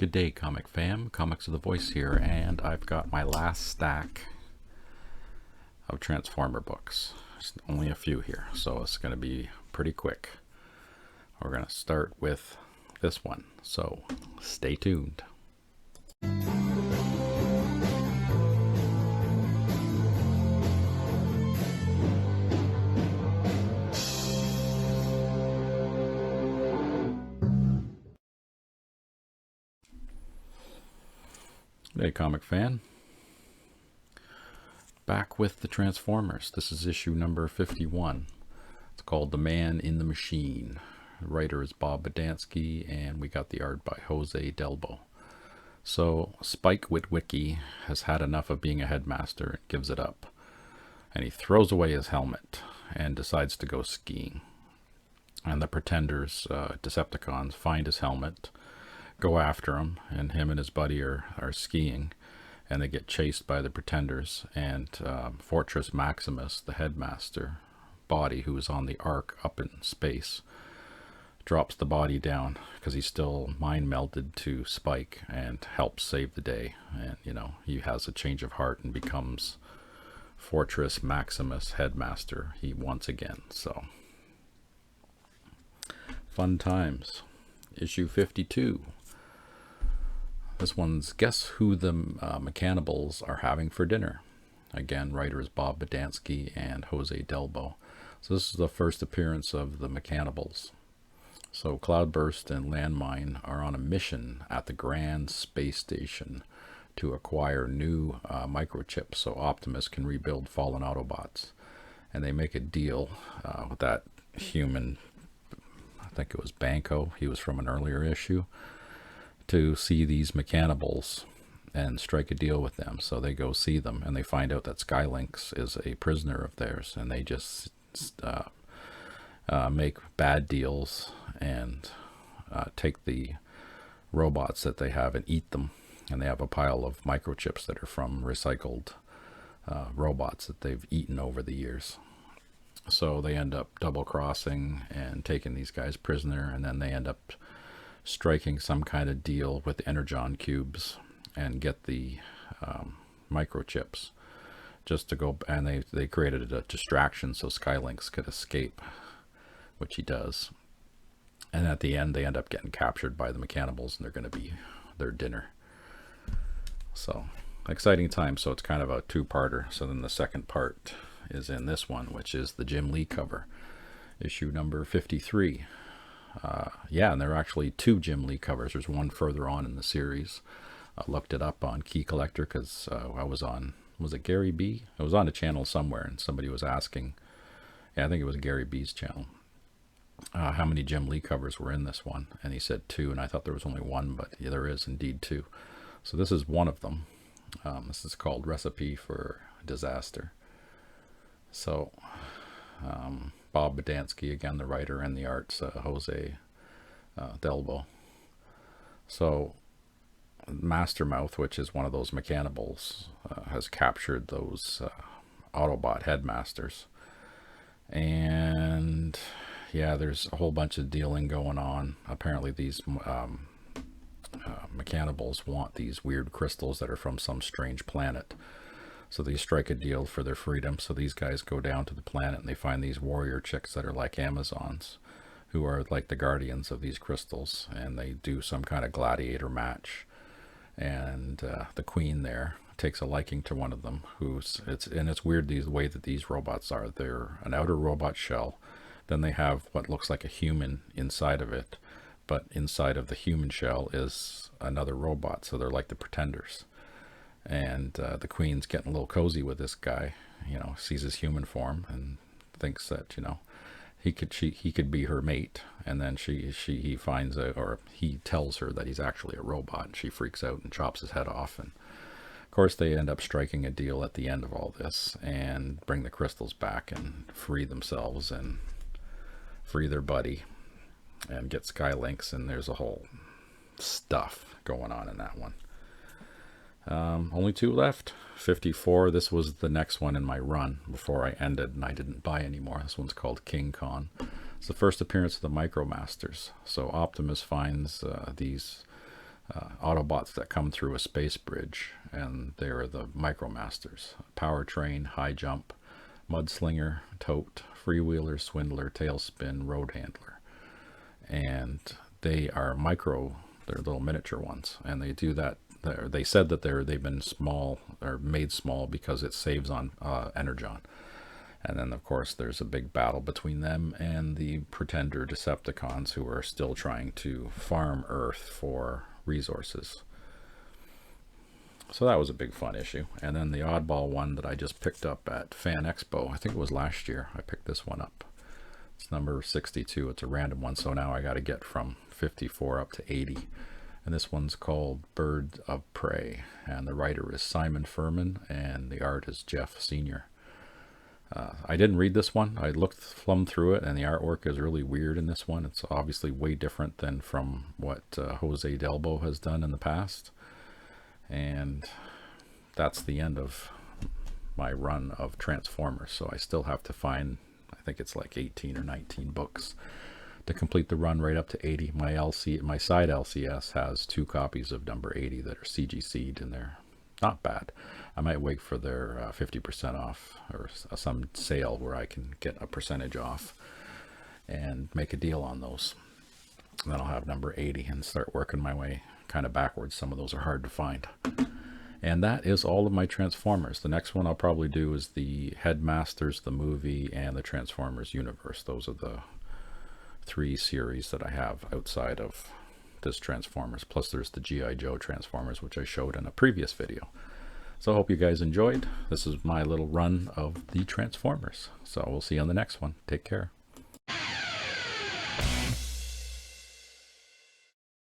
Good day, Comic Fam. Comics of the Voice here, and I've got my last stack of Transformer books. There's only a few here, so it's going to be pretty quick. We're going to start with this one, so stay tuned. Hey, comic fan. Back with the Transformers. This is issue number 51. It's called The Man in the Machine. The writer is Bob Budiansky, and we got the art by Jose Delbo. So Spike Witwicky has had enough of being a headmaster and gives it up. And he throws away his helmet and decides to go skiing. And the Pretenders, Decepticons, find his helmet, go after him, and him and his buddy are skiing, and they get chased by the Pretenders, and Fortress Maximus, the headmaster body who is on the Ark up in space, drops the body down because he's still mind melded to Spike and helps save the day. And he has a change of heart and becomes Fortress Maximus headmaster once again. So fun times. Issue 52. This one's Guess Who the Mechanibals Are Having for Dinner. Again, writer is Bob Budiansky and Jose Delbo. So this is the first appearance of the Mechanibals. So Cloudburst and Landmine are on a mission at the Grand Space Station to acquire new microchips so Optimus can rebuild fallen Autobots. And they make a deal with that human, I think it was Banco, he was from an earlier issue, to see these Mechanibals and strike a deal with them. So they go see them, and they find out that Skylynx is a prisoner of theirs, and they just make bad deals and take the robots that they have and eat them. And they have a pile of microchips that are from recycled robots that they've eaten over the years. So they end up double crossing and taking these guys prisoner, and then they end up striking some kind of deal with the Energon cubes and get the microchips just to go. And they created a distraction so Skylynx could escape, which he does. And at the end, they end up getting captured by the Mechanibals, and they're going to be their dinner. So exciting time. So it's kind of a two-parter. So then the second part is in this one, which is the Jim Lee cover, issue number 53. And there are actually two Jim Lee covers. There's one further on in the series. I looked it up on Key Collector because I was on, was it Gary B? I was on a channel somewhere, and somebody was asking, I think it was Gary B's channel, how many Jim Lee covers were in this one. And he said two, and I thought there was only one, but yeah, there is indeed two. So this is one of them. This is called Recipe for Disaster. So Bob Budiansky, again, the writer, and the art's Jose Delbo. So Mastermouth, which is one of those Mechanibals, has captured those Autobot headmasters. And yeah, there's a whole bunch of dealing going on. Apparently these Mechanibals want these weird crystals that are from some strange planet. So they strike a deal for their freedom. So these guys go down to the planet, and they find these warrior chicks that are like Amazons, who are like the guardians of these crystals. And they do some kind of gladiator match. And the queen there takes a liking to one of them. It's weird the way that these robots are. They're an outer robot shell. Then they have what looks like a human inside of it. But inside of the human shell is another robot. So they're like the Pretenders. And the queen's getting a little cozy with this guy, sees his human form and thinks that, he could be her mate. And then he finds out, or he tells her that he's actually a robot, and she freaks out and chops his head off. And of course they end up striking a deal at the end of all this and bring the crystals back and free themselves and free their buddy and get Skylynx. And there's a whole stuff going on in that one. Only two left. 54. This was the next one in my run before I ended, and I didn't buy anymore. This one's called King Kong. It's the first appearance of the Micromasters. So Optimus finds these Autobots that come through a space bridge, and they're the Micromasters: Powertrain, High Jump, Mudslinger, Tote, Freewheeler, Swindler, Tailspin, Road Handler. And they are they're little miniature ones, and they do that. They said that they've been small, or made small, because it saves on energon. And then, of course, there's a big battle between them and the Pretender Decepticons, who are still trying to farm Earth for resources. So that was a big fun issue. And then the oddball one that I just picked up at Fan Expo, I think it was last year, I picked this one up. It's number 62. It's a random one, so now I got to get from 54 up to 80. And this one's called Bird of Prey, and the writer is Simon Furman, and the art is Jeff Senior. I didn't read this one. I thumbed through it, and the artwork is really weird in this one. It's obviously way different than from what Jose Delbo has done in the past. And that's the end of my run of Transformers. So I still have to find, I think it's like 18 or 19 books to complete the run right up to 80. My side LCS has 2 copies of number 80 that are CGC'd, and they're not bad. I might wait for their 50% off, or some sale where I can get a percentage off and make a deal on those. And then I'll have number 80 and start working my way kind of backwards. Some of those are hard to find. And that is all of my Transformers. The next one I'll probably do is the Headmasters, the movie, and the Transformers universe. Those are the 3 series that I have outside of this Transformers. Plus there's the G.I. Joe Transformers, which I showed in a previous video. So I hope you guys enjoyed. This is my little run of the Transformers. So we'll see you on the next one. Take care.